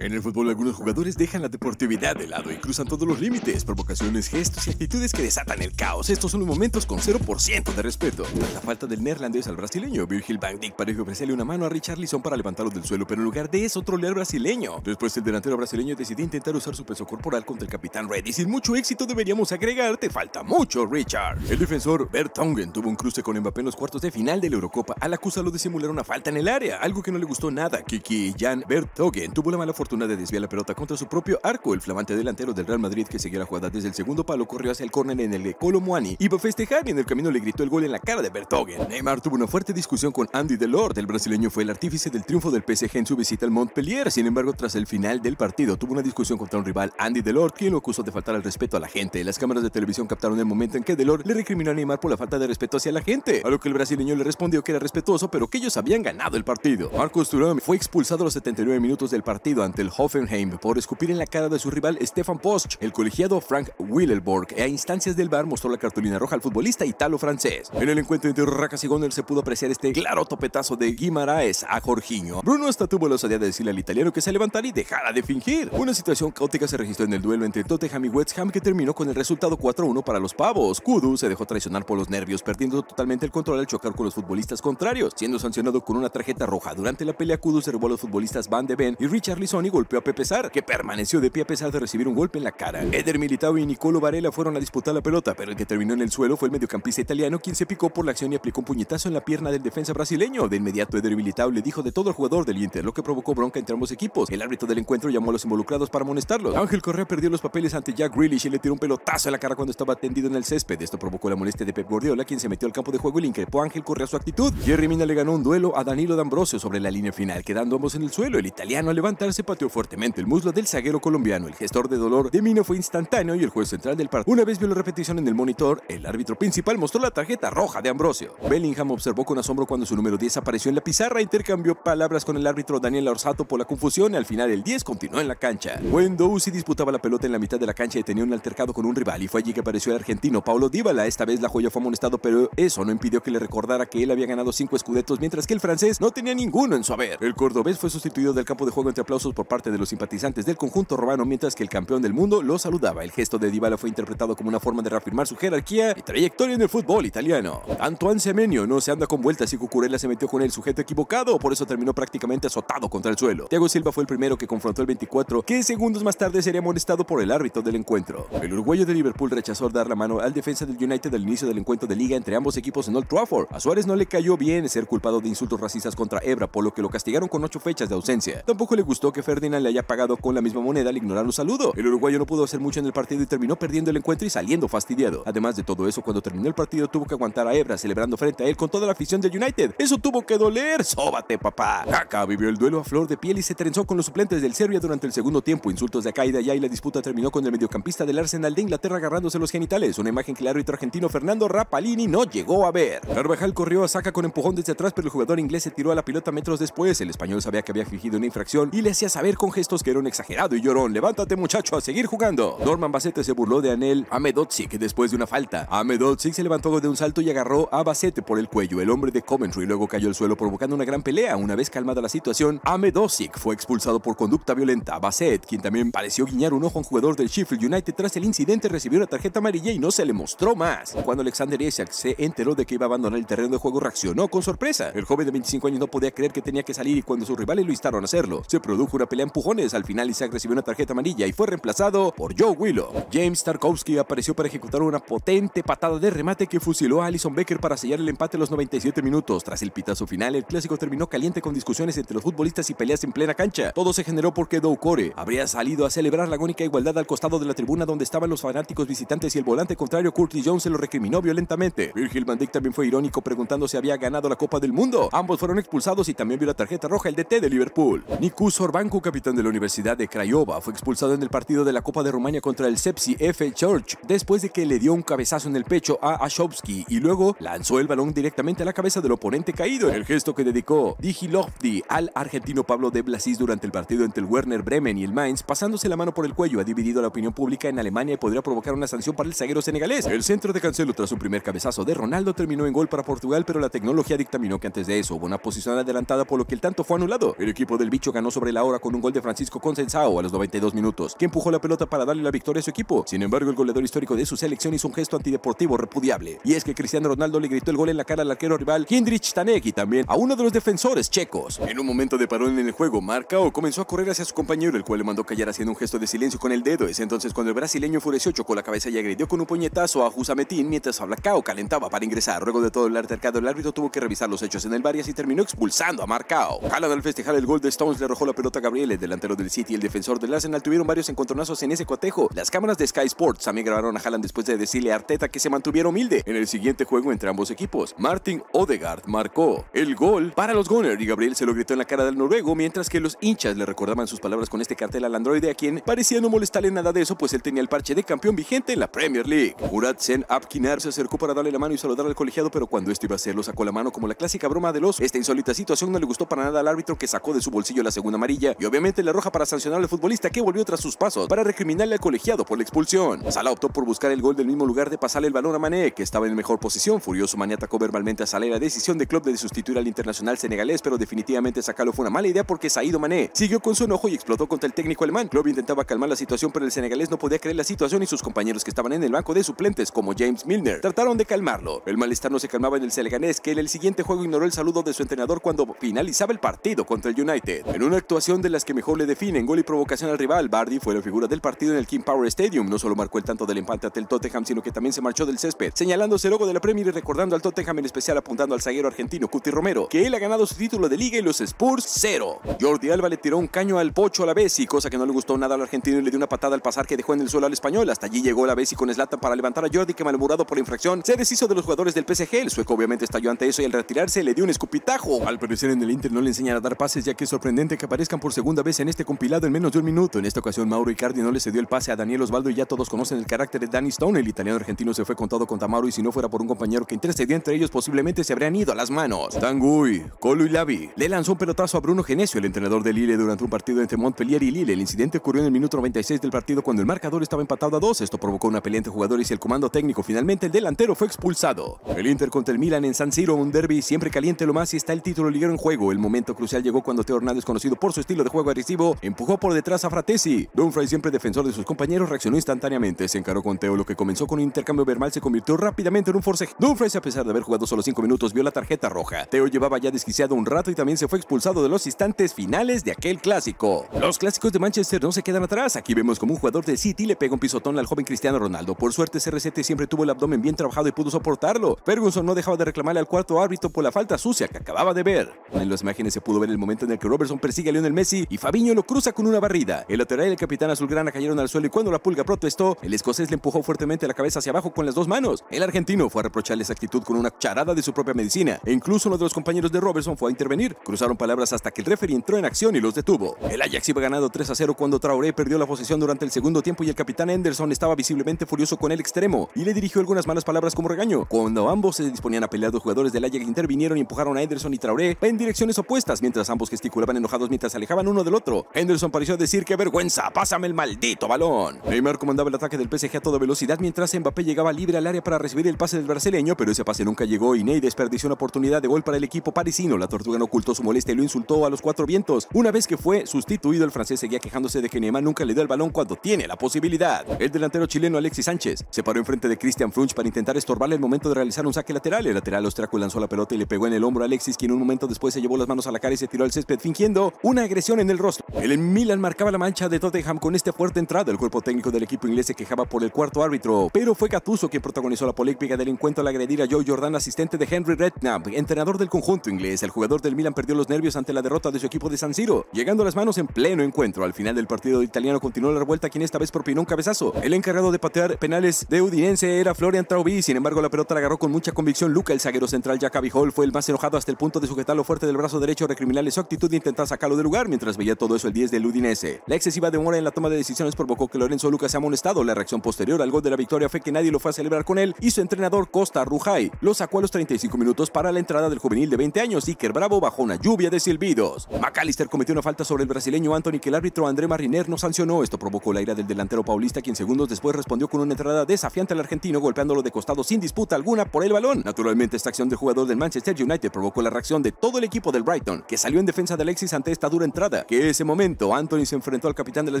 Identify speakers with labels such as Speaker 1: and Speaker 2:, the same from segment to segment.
Speaker 1: En el fútbol, algunos jugadores dejan la deportividad de lado y cruzan todos los límites, provocaciones, gestos y actitudes que desatan el caos. Estos son los momentos con 0% de respeto. Tras la falta del neerlandés al brasileño, Virgil van Dijk pareció ofrecerle una mano a Richarlison para levantarlo del suelo, pero en lugar de eso, troleó al brasileño. Después, el delantero brasileño decidió intentar usar su peso corporal contra el capitán Red, y sin mucho éxito deberíamos agregar, te falta mucho, Richard. El defensor Vertonghen tuvo un cruce con Mbappé en los cuartos de final de la Eurocopa al acusarlo de simular una falta en el área, algo que no le gustó nada. Kiki Jan Vertonghen tuvo la mala fortuna de desviar la pelota contra su propio arco. El flamante delantero del Real Madrid, que seguía la jugada desde el segundo palo, corrió hacia el córner en el de Kolo Muani, iba a festejar y en el camino le gritó el gol en la cara de Vertonghen. Neymar tuvo una fuerte discusión con Andy Delort. El brasileño fue el artífice del triunfo del PSG en su visita al Montpellier. Sin embargo, tras el final del partido, tuvo una discusión contra un rival, Andy Delort, quien lo acusó de faltar al respeto a la gente. Las cámaras de televisión captaron el momento en que Delort le recriminó a Neymar por la falta de respeto hacia la gente, a lo que el brasileño le respondió que era respetuoso, pero que ellos habían ganado el partido. Marcos Thuram fue expulsado a los 79 minutos del partido ante el Hoffenheim por escupir en la cara de su rival Stefan Posch. El colegiado Frank Willenborg, a instancias del VAR, mostró la cartulina roja al futbolista italo-francés. En el encuentro entre Racas y Gondel se pudo apreciar este claro topetazo de Guimaraes a Jorginho. Bruno hasta tuvo la osadía de decirle al italiano que se levantara y dejara de fingir. Una situación caótica se registró en el duelo entre Tottenham y West Ham, que terminó con el resultado 4-1 para los pavos. Kudu se dejó traicionar por los nervios, perdiendo totalmente el control al chocar con los futbolistas contrarios, siendo sancionado con una tarjeta roja. Durante la pelea, Kudu se robó a los futbolistas Van de Ven y Richarlison y golpeó a Pepe Sar, que permaneció de pie a pesar de recibir un golpe en la cara. Eder Militao y Nicolo Varela fueron a disputar la pelota, pero el que terminó en el suelo fue el mediocampista italiano, quien se picó por la acción y aplicó un puñetazo en la pierna del defensa brasileño. De inmediato, Eder Militao le dijo de todo al jugador del Inter, lo que provocó bronca entre ambos equipos. El árbitro del encuentro llamó a los involucrados para amonestarlos. Ángel Correa perdió los papeles ante Jack Grealish y le tiró un pelotazo en la cara cuando estaba tendido en el césped. Esto provocó la molestia de Pep Guardiola, quien se metió al campo de juego y le increpó a Ángel Correa su actitud. Jerry Mina le ganó un duelo a Danilo D'Ambrosio sobre la línea final, quedando ambos en el suelo. El italiano, al levantarse, pateó fuertemente el muslo del zaguero colombiano. El gestor de dolor de Mina fue instantáneo y el juez central del partido, una vez vio la repetición en el monitor, el árbitro principal mostró la tarjeta roja de Ambrosio. Bellingham observó con asombro cuando su número 10 apareció en la pizarra, intercambió palabras con el árbitro Daniel Orsato por la confusión y al final el 10 continuó en la cancha. Guendouzi disputaba la pelota en la mitad de la cancha y tenía un altercado con un rival, y fue allí que apareció el argentino Paulo Dybala. Esta vez la joya fue amonestado, pero eso no impidió que le recordara que él había ganado 5 escudetos, mientras que el francés no tenía ninguno en su haber. El cordobés fue sustituido del campo de juego entre aplausos por parte de los simpatizantes del conjunto romano, mientras que el campeón del mundo lo saludaba. El gesto de Dybala fue interpretado como una forma de reafirmar su jerarquía y trayectoria en el fútbol italiano. Antoine Semenyo no se anda con vueltas y Cucurella se metió con el sujeto equivocado, por eso terminó prácticamente azotado contra el suelo. Thiago Silva fue el primero que confrontó el 24, que segundos más tarde sería amonestado por el árbitro del encuentro. El uruguayo de Liverpool rechazó dar la mano al defensa del United al inicio del encuentro de liga entre ambos equipos en Old Trafford. A Suárez no le cayó bien ser culpado de insultos racistas contra Ebra, por lo que lo castigaron con 8 fechas de ausencia. Tampoco le gustó que Ferdinand le haya pagado con la misma moneda al ignorar un saludo. El uruguayo no pudo hacer mucho en el partido y terminó perdiendo el encuentro y saliendo fastidiado. Además de todo eso, cuando terminó el partido tuvo que aguantar a Ebra celebrando frente a él con toda la afición del United. Eso tuvo que doler. ¡Sóbate, papá! Kaká vivió el duelo a flor de piel y se trenzó con los suplentes del Serbia durante el segundo tiempo. Insultos de acá y de allá, y la disputa terminó con el mediocampista del Arsenal de Inglaterra agarrándose los genitales, una imagen que el árbitro argentino Fernando Rapalini no llegó a ver. Carvajal corrió a Saka con empujón desde atrás, pero el jugador inglés se tiró a la pelota metros después. El español sabía que había fingido una infracción y le hacía saber con gestos que era un exagerado y llorón. Levántate, muchacho, a seguir jugando. Norman Basete se burló de Anel Ahmedhodzic después de una falta. Ahmedhodzic se levantó de un salto y agarró a Basete por el cuello. El hombre de Coventry luego cayó al suelo provocando una gran pelea. Una vez calmada la situación, Ahmedhodzic fue expulsado por conducta violenta. Basset, quien también pareció guiñar un ojo a un jugador del Sheffield United tras el incidente, recibió una tarjeta amarilla y no se le mostró más. Cuando Alexander Isak se enteró de que iba a abandonar el terreno de juego, reaccionó con sorpresa. El joven de 25 años no podía creer que tenía que salir, y cuando sus rivales lo instaron a hacerlo, se produjo una pelea a empujones. Al final Isak recibió una tarjeta amarilla y fue reemplazado por Joe Willow. James Tarkowski apareció para ejecutar una potente patada de remate que fusiló a Alisson Becker para sellar el empate a los 97 minutos. Tras el pitazo final, el clásico terminó caliente con discusiones entre los futbolistas y peleas en plena cancha. Todo se generó porque Doucouré habría salido a celebrar la agónica igualdad al costado de la tribuna donde estaban los fanáticos visitantes, y el volante contrario Curtis Jones se lo recriminó violentamente. Virgil van Dijk también fue irónico preguntando si había ganado la Copa del Mundo. Ambos fueron expulsados y también vio la tarjeta roja el DT de Liverpool. Nicu Sorbancu, capitán de la Universidad de Craiova, fue expulsado en el partido de la Copa de Rumania contra el Sepsi F. Church después de que le dio un cabezazo en el pecho a Ashovski y luego lanzó el balón directamente a la cabeza del oponente caído, el gesto que dedicó Digilovdi al argentino Pablo de Blasis durante el partido entre el Werder Bremen y el Mainz. Pasándose la mano por el cuello ha dividido a la opinión pública en Alemania y podría provocar una sanción para el zaguero senegalés. El centro de Cancelo tras un primer cabezazo de Ronaldo terminó en gol para Portugal, pero la tecnología dictaminó que antes de eso hubo una posición adelantada, por lo que el tanto fue anulado. El equipo del bicho ganó sobre la hora con con un gol de Francisco Conceição a los 92 minutos, que empujó la pelota para darle la victoria a su equipo. Sin embargo, el goleador histórico de su selección hizo un gesto antideportivo repudiable, y es que Cristiano Ronaldo le gritó el gol en la cara al arquero rival Jindřich Stanek y también a uno de los defensores checos. En un momento de parón en el juego, Marcao comenzó a correr hacia su compañero, el cual le mandó callar haciendo un gesto de silencio con el dedo. Es entonces cuando el brasileño enfureció, chocó la cabeza y agredió con un puñetazo a Hüsamettin mientras Marcao calentaba para ingresar. Luego de todo el altercado, el árbitro tuvo que revisar los hechos en el VAR y así terminó expulsando a Marcao. Haaland, al festejar el gol de Stones, le arrojó la pelota a Gabriel. El delantero del City y el defensor del Arsenal tuvieron varios encontronazos en ese cotejo. Las cámaras de Sky Sports también grabaron a Haaland después de decirle a Arteta que se mantuviera humilde. En el siguiente juego entre ambos equipos, Martin Odegaard marcó el gol para los Gunners y Gabriel se lo gritó en la cara del noruego, mientras que los hinchas le recordaban sus palabras con este cartel al androide, a quien parecía no molestarle nada de eso, pues él tenía el parche de campeón vigente en la Premier League. Murat Sen Abkinar se acercó para darle la mano y saludar al colegiado, pero cuando esto iba a hacerlo sacó la mano como la clásica broma de los. Esta insólita situación no le gustó para nada al árbitro, que sacó de su bolsillo la segunda amarilla y obviamente la roja para sancionar al futbolista, que volvió tras sus pasos para recriminarle al colegiado por la expulsión. Salah optó por buscar el gol del mismo lugar de pasarle el balón a Mané, que estaba en mejor posición. Furioso, Mané atacó verbalmente a Salah. La decisión del club de sustituir al internacional senegalés, pero definitivamente sacarlo fue una mala idea porque Sadio Mané siguió con su enojo y explotó contra el técnico alemán. Klopp intentaba calmar la situación, pero el senegalés no podía creer la situación y sus compañeros que estaban en el banco de suplentes, como James Milner, trataron de calmarlo. El malestar no se calmaba en el senegalés, que en el siguiente juego ignoró el saludo de su entrenador cuando finalizaba el partido contra el United. En una actuación de las que mejor le definen, gol y provocación al rival, Vardy fue la figura del partido en el King Power Stadium. No solo marcó el tanto del empate ante el Tottenham, sino que también se marchó del césped, señalándose el logo de la Premier y recordando al Tottenham, en especial apuntando al zaguero argentino Cuti Romero, que él ha ganado su título de liga y los Spurs 0. Jordi Alba le tiró un caño al Pocho a la Bessi, cosa que no le gustó nada al argentino, y le dio una patada al pasar que dejó en el suelo al español. Hasta allí llegó la Bessi con Zlatan para levantar a Jordi, que, malhumorado por la infracción, se deshizo de los jugadores del PSG. El sueco obviamente estalló ante eso y al retirarse le dio un escupitajo. Al parecer en el Inter no le enseñan a dar pases, ya que es sorprendente que aparezcan por segunda vez en este compilado en menos de un minuto. En esta ocasión Mauro Icardi no le cedió el pase a Daniel Osvaldo y ya todos conocen el carácter de Danny Stone. El italiano argentino se fue con todo contra Mauro y si no fuera por un compañero que intercedió entre ellos posiblemente se habrían ido a las manos. Tanguy Koulibaly le lanzó un pelotazo a Bruno Genesio, el entrenador de Lille, durante un partido entre Montpellier y Lille. El incidente ocurrió en el minuto 96 del partido cuando el marcador estaba empatado a 2. Esto provocó una pelea entre jugadores y el comando técnico. Finalmente el delantero fue expulsado. El Inter contra el Milan en San Siro, un derbi siempre caliente lo más y está el título liguero en juego. El momento crucial llegó cuando Theo Hernández, conocido por su estilo de juego agresivo, empujó por detrás a Fratesi. Dumfries, siempre defensor de sus compañeros, reaccionó instantáneamente. Se encaró con Theo, lo que comenzó con un intercambio verbal se convirtió rápidamente en un forcejeo. Dumfries, a pesar de haber jugado solo 5 minutos, vio la tarjeta roja. Theo llevaba ya desquiciado un rato y también se fue expulsado de los instantes finales de aquel clásico. Los clásicos de Manchester no se quedan atrás. Aquí vemos como un jugador de City le pega un pisotón al joven Cristiano Ronaldo. Por suerte CR7 siempre tuvo el abdomen bien trabajado y pudo soportarlo. Ferguson no dejaba de reclamarle al cuarto árbitro por la falta sucia que acababa de ver. En las imágenes se pudo ver el momento en el que Robertson persigue a Lionel Messi y Fabinho lo cruza con una barrida. El lateral y el capitán azulgrana cayeron al suelo y cuando la Pulga protestó, el escocés le empujó fuertemente la cabeza hacia abajo con las dos manos. El argentino fue a reprocharle esa actitud con una charada de su propia medicina e incluso uno de los compañeros de Robertson fue a intervenir. Cruzaron palabras hasta que el referee entró en acción y los detuvo. El Ajax iba ganando 3-0 cuando Traoré perdió la posesión durante el segundo tiempo y el capitán Henderson estaba visiblemente furioso con el extremo y le dirigió algunas malas palabras como regaño. Cuando ambos se disponían a pelear, los jugadores del Ajax intervinieron y empujaron a Henderson y Traoré en direcciones opuestas mientras ambos gesticulaban enojados mientras se alejaban uno del otro. Henderson pareció decir: ¡qué vergüenza! ¡Pásame el maldito balón! Neymar comandaba el ataque del PSG a toda velocidad mientras Mbappé llegaba libre al área para recibir el pase del brasileño, pero ese pase nunca llegó y Ney desperdició una oportunidad de gol para el equipo parisino. La tortuga no ocultó su molestia y lo insultó a los cuatro vientos. Una vez que fue sustituido, el francés seguía quejándose de que Neymar nunca le dio el balón cuando tiene la posibilidad. El delantero chileno Alexis Sánchez se paró enfrente de Christian Frunch para intentar estorbarle el momento de realizar un saque lateral. El lateral austriaco lanzó la pelota y le pegó en el hombro a Alexis, quien un momento después se llevó las manos a la cara y se tiró al césped fingiendo una agresión en el rostro. El Milan marcaba la mancha de Tottenham con esta fuerte entrada. El cuerpo técnico del equipo inglés se quejaba por el cuarto árbitro, pero fue Gattuso quien protagonizó la polémica del encuentro al agredir a Joe Jordan, asistente de Henry Redknapp, entrenador del conjunto inglés. El jugador del Milan perdió los nervios ante la derrota de su equipo de San Siro, llegando a las manos en pleno encuentro. Al final del partido, el italiano continuó la revuelta, quien esta vez propinó un cabezazo. El encargado de patear penales de Udinese era Florian Thauvin. Sin embargo, la pelota la agarró con mucha convicción Luca. El zaguero central Jacobi Hall fue el más enojado hasta el punto de sujetarlo fuerte del brazo derecho, recriminarle su actitud e intentar sacarlo del lugar. Mientras veía todo eso, el 10 del Udinese, la excesiva demora en la toma de decisiones provocó que Lorenzo Lucas sea amonestado. La reacción posterior al gol de la victoria fue que nadie lo fue a celebrar con él y su entrenador Costa Rujai lo sacó a los 35 minutos para la entrada del juvenil de 20 años. Iker Bravo bajo una lluvia de silbidos. McAllister cometió una falta sobre el brasileño Anthony que el árbitro André Mariner no sancionó. Esto provocó la ira del delantero paulista, quien segundos después respondió con una entrada desafiante al argentino, golpeándolo de costado sin disputa alguna por el balón. Naturalmente, esta acción del jugador del Manchester United provocó la reacción de todo el equipo del Brighton, que salió en defensa de Alexis ante esta dura entrada. recuerda que ese momento Anthony se enfrentó al capitán de las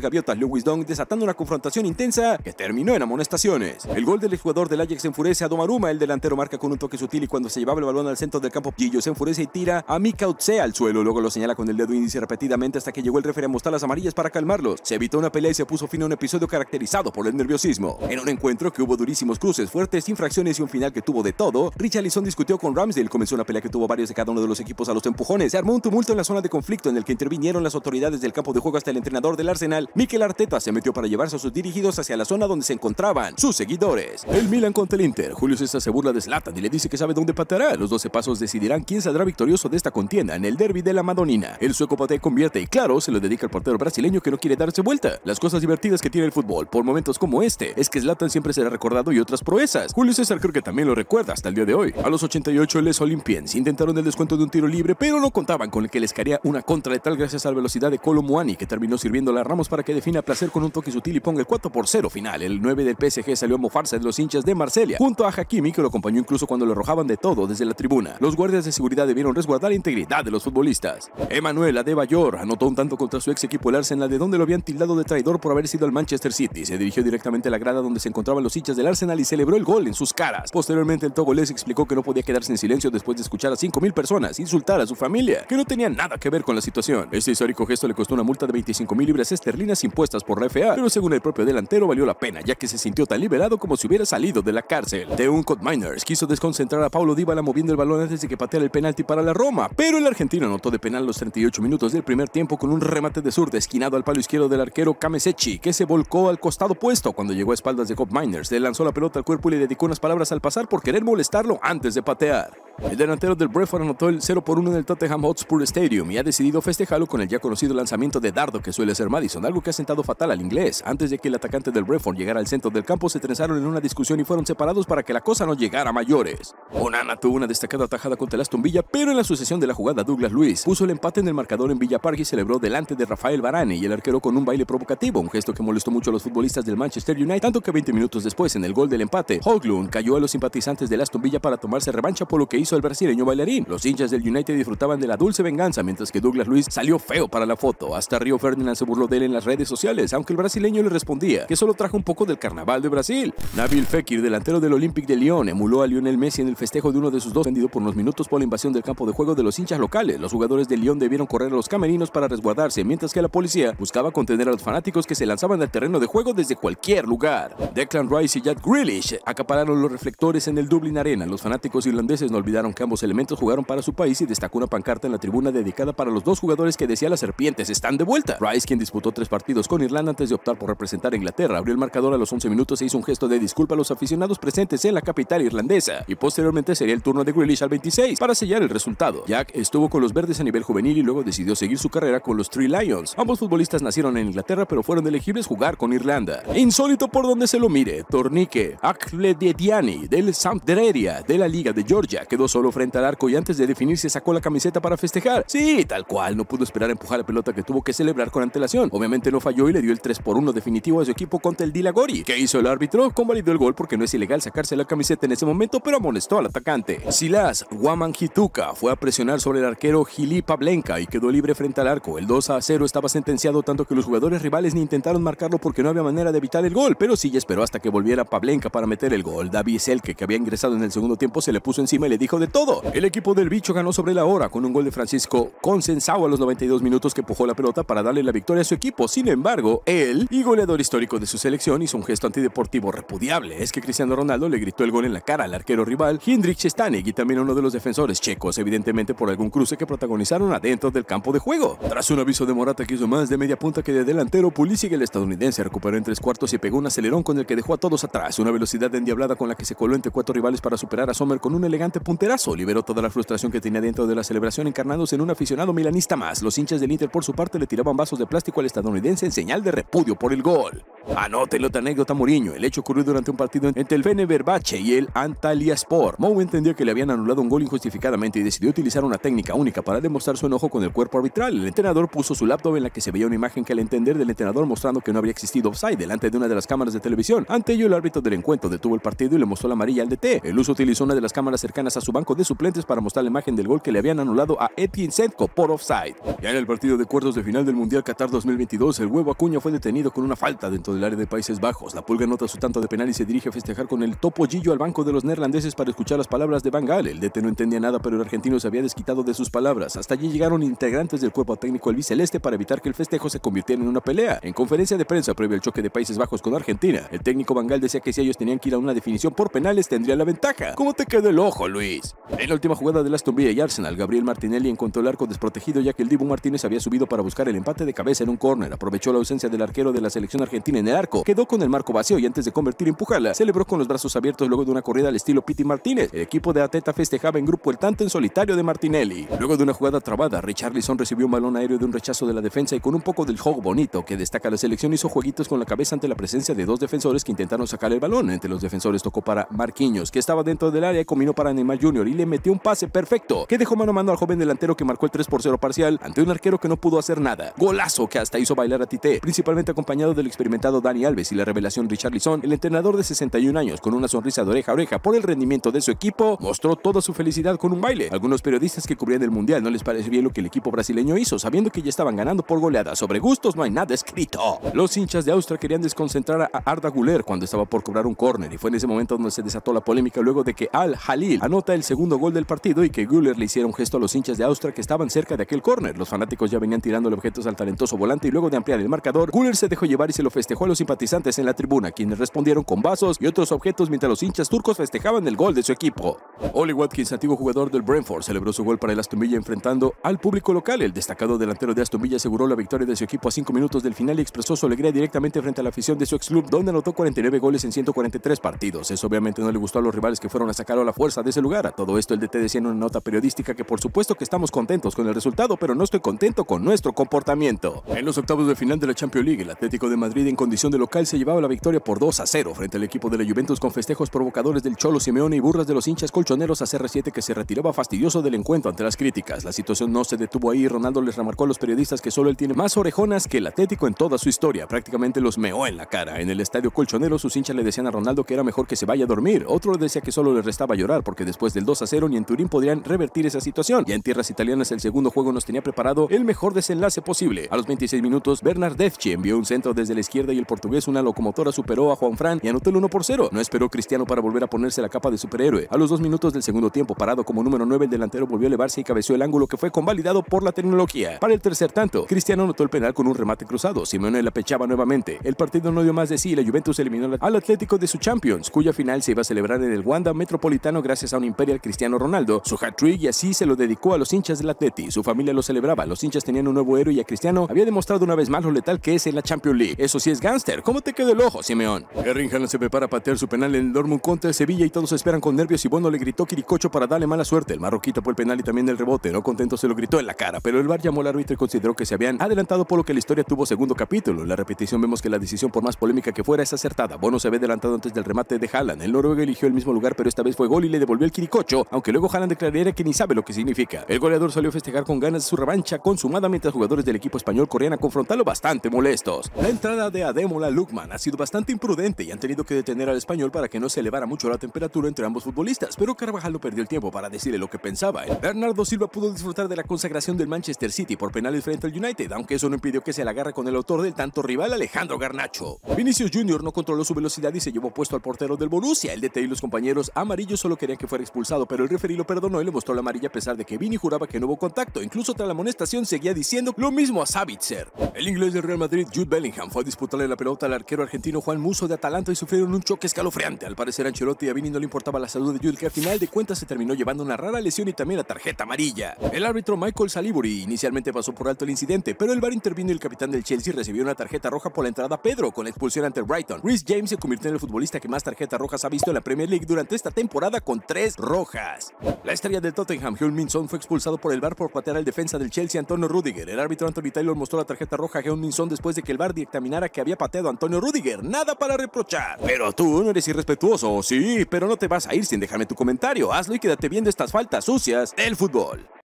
Speaker 1: gaviotas, Louis Dong, desatando una confrontación intensa que terminó en amonestaciones. El gol del exjugador del Ajax enfurece a Donnarumma, el delantero marca con un toque sutil y cuando se llevaba el balón al centro del campo, Gillo se enfurece y tira a Mika Utse al suelo, luego lo señala con el dedo índice repetidamente hasta que llegó el referee a mostrar las amarillas para calmarlos. Se evitó una pelea y se puso fin a un episodio caracterizado por el nerviosismo. En un encuentro que hubo durísimos cruces, fuertes infracciones y un final que tuvo de todo, Richarlison discutió con Ramsdale, comenzó una pelea que tuvo varios de cada uno de los equipos a los empujones, se armó un tumulto en la zona de conflicto en el que intervinieron las autoridades del campo de juego hasta el entrenador del Arsenal, Mikel Arteta, se metió para llevarse a sus dirigidos hacia la zona donde se encontraban sus seguidores. El Milan contra el Inter, Julio César se burla de Zlatan y le dice que sabe dónde pateará. Los 12 pasos decidirán quién saldrá victorioso de esta contienda en el derbi de la Madonina. El sueco patea y convierte y claro, se lo dedica al portero brasileño que no quiere darse vuelta. Las cosas divertidas que tiene el fútbol por momentos como este es que Zlatan siempre será recordado y otras proezas. Julio César creo que también lo recuerda hasta el día de hoy. A los 88 les Olympians intentaron el descuento de un tiro libre, pero no contaban con el que les caería una contra letal gracias a la velocidad de Kolo Muani, que terminó sirviendo a Ramos para que defina a placer con un toque sutil y ponga el 4-0 final. El 9 del PSG salió a mofarse de los hinchas de Marsella, junto a Hakimi, que lo acompañó incluso cuando le arrojaban de todo desde la tribuna. Los guardias de seguridad debieron resguardar la integridad de los futbolistas. Emmanuel Adebayor anotó un tanto contra su ex equipo el Arsenal, de donde lo habían tildado de traidor por haber sido al Manchester City. Se dirigió directamente a la grada donde se encontraban los hinchas del Arsenal y celebró el gol en sus caras. Posteriormente el togolés explicó que no podía quedarse en silencio después de escuchar a 5.000 personas insultar a su familia, que no tenían nada que ver con la situación. Este histórico gesto le costó una multa de 25.000 libras esterlinas impuestas por la FA, pero según el propio delantero valió la pena, ya que se sintió tan liberado como si hubiera salido de la cárcel. Teun Miners quiso desconcentrar a Paulo Dybala moviendo el balón antes de que pateara el penalti para la Roma, pero el argentino anotó de penal los 38 minutos del primer tiempo con un remate de zurda esquinado al palo izquierdo del arquero Kamesechi, que se volcó al costado opuesto. Cuando llegó a espaldas de Miners, le lanzó la pelota al cuerpo y le dedicó unas palabras al pasar por querer molestarlo antes de patear. El delantero del Brentford anotó el 0-1 en el Tottenham Hotspur Stadium y ha decidido festejarlo con el ya conocido lanzamiento de dardo que suele hacer Maddison, algo que ha sentado fatal al inglés. Antes de que el atacante del Brentford llegara al centro del campo, se trenzaron en una discusión y fueron separados para que la cosa no llegara a mayores. Onana tuvo una destacada tajada contra el Aston Villa, pero en la sucesión de la jugada Douglas Luiz puso el empate en el marcador en Villa Park y celebró delante de Rafael Varane y el arquero con un baile provocativo, un gesto que molestó mucho a los futbolistas del Manchester United, tanto que 20 minutos después, en el gol del empate, Højlund cayó a los simpatizantes del Aston Villa para tomarse revancha por lo que hizo el brasileño bailarín. Los hinchas del United disfrutaban de la dulce venganza, mientras que Douglas Luiz salió feo para la foto. Hasta Rio Ferdinand se burló de él en las redes sociales, aunque el brasileño le respondía que solo trajo un poco del carnaval de Brasil. Nabil Fekir, delantero del Olympique de Lyon, emuló a Lionel Messi en el festejo de uno de sus dos, vendido por unos minutos por la invasión del campo de juego de los hinchas locales. Los jugadores de Lyon debieron correr a los camerinos para resguardarse, mientras que la policía buscaba contener a los fanáticos que se lanzaban al terreno de juego desde cualquier lugar. Declan Rice y Jack Grealish acapararon los reflectores en el Dublin Arena. Los fanáticos irlandeses no olvidaron que ambos elementos jugaron para su país y destacó una pancarta en la tribuna dedicada para los dos jugadores que decía "las serpientes están de vuelta". Rice, quien disputó 3 partidos con Irlanda antes de optar por representar a Inglaterra, abrió el marcador a los 11 minutos e hizo un gesto de disculpa a los aficionados presentes en la capital irlandesa, y posteriormente sería el turno de Grealish al 26 para sellar el resultado. Jack estuvo con los verdes a nivel juvenil y luego decidió seguir su carrera con los Three Lions. Ambos futbolistas nacieron en Inglaterra pero fueron elegibles jugar con Irlanda. Insólito por donde se lo mire, Tornike Akhledediani del Sampdoria de la Liga de Georgia quedó solo frente al arco y antes de definirse sacó la camiseta para festejar. Sí, tal cual, no pudo esperar a empujar la pelota que tuvo que celebrar con antelación. Obviamente no falló y le dio el 3-1 definitivo a su equipo contra el Dilagori. ¿Qué hizo el árbitro? Convalidó el gol porque no es ilegal sacarse la camiseta en ese momento, pero amonestó al atacante. Silas Wamangituka fue a presionar sobre el arquero Gili Pavlenka y quedó libre frente al arco. El 2-0 estaba sentenciado, tanto que los jugadores rivales ni intentaron marcarlo porque no había manera de evitar el gol, pero sí esperó hasta que volviera Pavlenka para meter el gol. David Selke, que había ingresado en el segundo tiempo, se le puso encima y le dijo de todo. El equipo del bicho ganó sobre la hora con un gol de Francisco Consensao a los 92 minutos que empujó la pelota para darle la victoria a su equipo. Sin embargo, él, y goleador histórico de su selección, hizo un gesto antideportivo repudiable. Es que Cristiano Ronaldo le gritó el gol en la cara al arquero rival Hindrich Stanek y también a uno de los defensores checos, evidentemente por algún cruce que protagonizaron adentro del campo de juego. Tras un aviso de Morata que hizo más de media punta que de delantero, Pulisic, el estadounidense, recuperó en 3/4 y pegó un acelerón con el que dejó a todos atrás. Una velocidad endiablada con la que se coló entre 4 rivales para superar a Sommer con un elegante punterazo. Liberó toda la frustración que tenía dentro de la celebración, encarnándose en un aficionado milanista más. Los hinchas del Inter por su parte le tiraban vasos de plástico al estadounidense en señal de repudio por el gol. Anótenlo otra anécdota Mourinho. El hecho ocurrió durante un partido entre el Fenerbahce y el Antalyaspor. Mou entendió que le habían anulado un gol injustificadamente y decidió utilizar una técnica única para demostrar su enojo con el cuerpo arbitral. El entrenador puso su laptop en la que se veía una imagen que al entender del entrenador mostrando que no habría existido offside delante de una de las cámaras de televisión. Ante ello, el árbitro del encuentro detuvo el partido y le mostró la amarilla al DT. El uso utilizó una de las cámaras cercanas a su banco de suplentes para mostrar la imagen del gol que le habían anulado a Etienne Setko por offside. Ya en el partido de cuartos de final del Mundial Qatar 2022, el huevo Acuña fue detenido con una falta dentro del área de Países Bajos. La Pulga anota su tanto de penal y se dirige a festejar con el topollillo al banco de los neerlandeses para escuchar las palabras de Van Gaal. El DT no entendía nada, pero el argentino se había desquitado de sus palabras. Hasta allí llegaron integrantes del cuerpo técnico albiceleste para evitar que el festejo se convirtiera en una pelea. En conferencia de prensa previo al choque de Países Bajos con Argentina, el técnico Van Gaal decía que si ellos tenían que ir a una definición por penales tendría la ventaja. ¿Cómo te quedó el ojo, Luis? En la última jugada de Aston Villa y Arsenal, Gabriel Martinelli encontró el arco desprotegido ya que el Dibu Martínez había subido para buscar el empate de cabeza en un córner. Aprovechó la ausencia del arquero de la selección argentina en el arco, quedó con el marco vacío y antes de convertir y empujarla, celebró con los brazos abiertos luego de una corrida al estilo Pity Martínez. El equipo de Arteta festejaba en grupo el tanto en solitario de Martinelli. Luego de una jugada trabada, Richarlison recibió un balón aéreo de un rechazo de la defensa y con un poco del juego bonito que destaca la selección hizo jueguitos con la cabeza ante la presencia de dos defensores que intentaron sacar el balón. Entre los defensores tocó para Marquinhos, que estaba dentro del área y combinó para Neymar Jr. y le metió un pase perfecto que dejó mano a mano al joven delantero que marcó el 3-0 parcial ante un arquero que no pudo hacer nada. Golazo que hasta hizo bailar a Tite, principalmente acompañado del experimentado Dani Alves y la revelación Richarlison. El entrenador de 61 años, con una sonrisa de oreja a oreja por el rendimiento de su equipo, mostró toda su felicidad con un baile. Algunos periodistas que cubrían el mundial no les pareció bien lo que el equipo brasileño hizo, sabiendo que ya estaban ganando por goleada. Sobre gustos no hay nada escrito. Los hinchas de Austria querían desconcentrar a Arda Güler cuando estaba por cobrar un córner y fue en ese momento donde se desató la polémica luego de que Al-Halil anota el segundo gol del partido y que Güler le hiciera un gesto a los hinchas de Austria que estaban cerca de aquel córner. Los fanáticos ya venían tirándole objetos al talentoso volante y luego de ampliar el marcador, Güler se dejó llevar y se lo festejó a los simpatizantes en la tribuna, quienes respondieron con vasos y otros objetos mientras los hinchas turcos festejaban el gol de su equipo. Oli Watkins, antiguo jugador del Brentford, celebró su gol para el Aston Villa enfrentando al público local. El destacado delantero de Aston Villa aseguró la victoria de su equipo a 5 minutos del final y expresó su alegría directamente frente a la afición de su ex club, donde anotó 49 goles en 143 partidos. Eso obviamente no le gustó a los rivales que fueron a sacarlo a la fuerza de ese lugar. A todo esto el DT decía en una nota periodística que por supuesto que estamos contentos con el resultado, pero no estoy contento con nuestro comportamiento. En los octavos de final de la Champions League, el Atlético de Madrid en condición de local se llevaba la victoria por 2-0 frente al equipo de la Juventus con festejos provocadores del Cholo Simeone y burlas de los hinchas colchoneros a CR7 que se retiraba fastidioso del encuentro ante las críticas. La situación no se detuvo ahí y Ronaldo les remarcó a los periodistas que solo él tiene más orejonas que el Atlético en toda su historia. Prácticamente los meó en la cara. En el estadio colchonero sus hinchas le decían a Ronaldo que era mejor que se vaya a dormir. Otro le decía que solo le restaba llorar porque después del 2-0 ni en Turín podrían revertir esa situación. Ya en tierras italianas el segundo juego nos tenía preparado el mejor desenlace posible. A los 26 minutos Bernardeschi envió un centro desde la izquierda y el portugués, una locomotora, superó a Juanfran y anotó el 1-0. No esperó Cristiano para volver a ponerse la capa de superhéroe. A los 2 minutos del segundo tiempo, parado como número 9, el delantero volvió a elevarse y cabeció el ángulo que fue convalidado por la tecnología. Para el tercer tanto, Cristiano anotó el penal con un remate cruzado. Simeone la pechaba nuevamente. El partido no dio más de sí y la Juventus eliminó al Atlético de su Champions, cuya final se iba a celebrar en el Wanda Metropolitano gracias a un Imperial Cristiano Ronaldo, su hat-trick, y así se lo dedicó a los hinchas del Atleti. Su familia lo celebraba, los hinchas tenían un nuevo héroe y a Cristiano había demostrado una vez más lo letal que es en la Champions League. Eso sí es gánster. ¿Cómo te quedó el ojo, Simeón? Erling Haaland se prepara a patear su penal en el Dortmund contra el Sevilla y todos esperan con nervios y bueno le gritó Quiricocho para darle mala suerte. El marroquí tapó el penal y también el rebote. No contento se lo gritó en la cara, pero el VAR llamó al árbitro y consideró que se habían adelantado, por lo que la historia tuvo segundo capítulo. En la repetición vemos que la decisión, por más polémica que fuera, es acertada. Bono se ve adelantado antes del remate de Haaland. El noruego eligió el mismo lugar, pero esta vez fue gol y le devolvió el Quiricocho, aunque luego Haaland declararía que ni sabe lo que significa. El goleador salió a festejar con ganas de su revancha consumada mientras jugadores del equipo español corrían a confrontarlo bastante molestos. La entrada de Ademola Lookman ha sido bastante imprudente y han tenido que detener al español para que no se elevara mucho la temperatura entre ambos futbolistas, pero Carvajal no perdió el tiempo para decirle lo que pensaba. Bernardo Silva pudo disfrutar de la consagración del Manchester City por penales frente al United, aunque eso no impidió que se la agarre con el autor del tanto rival Alejandro Garnacho. Vinicius Jr. no controló su velocidad y se llevó puesto al portero del Borussia. El DT y los compañeros amarillos solo querían que fuera expulsado, pero el referí lo perdonó y le mostró la amarilla a pesar de que Vini juraba que no hubo contacto. Incluso tras la amonestación seguía diciendo lo mismo a Sabitzer. El inglés del Real Madrid, Jude Bellingham, fue a disputarle la pelota al arquero argentino Juan Musso de Atalanta y sufrieron un choque escalofriante. Al parecer a Ancelotti y a Vini no le importaba la salud de Jude, que al final de cuentas se terminó llevando una rara lesión y también la tarjeta amarilla. El árbitro Michael Salisbury inicialmente pasó por alto el incidente, pero el VAR intervino y el capitán del Chelsea recibió una tarjeta roja por la entrada a Pedro con la expulsión ante el Brighton. Reece James se convirtió en el futbolista que más tarjetas rojas ha visto en la Premier League durante esta temporada con 3 rojas. La estrella del Tottenham, Heung-min Son, fue expulsado por el VAR por patear al defensa del Chelsea, Antonio Rüdiger. El árbitro Anthony Taylor mostró la tarjeta roja a Heung-min Son después de que el VAR dictaminara que había había pateado a Antonio Rüdiger, nada para reprochar. Pero tú no eres irrespetuoso, sí, pero no te vas a ir sin dejarme tu comentario. Hazlo y quédate viendo estas faltas sucias del fútbol.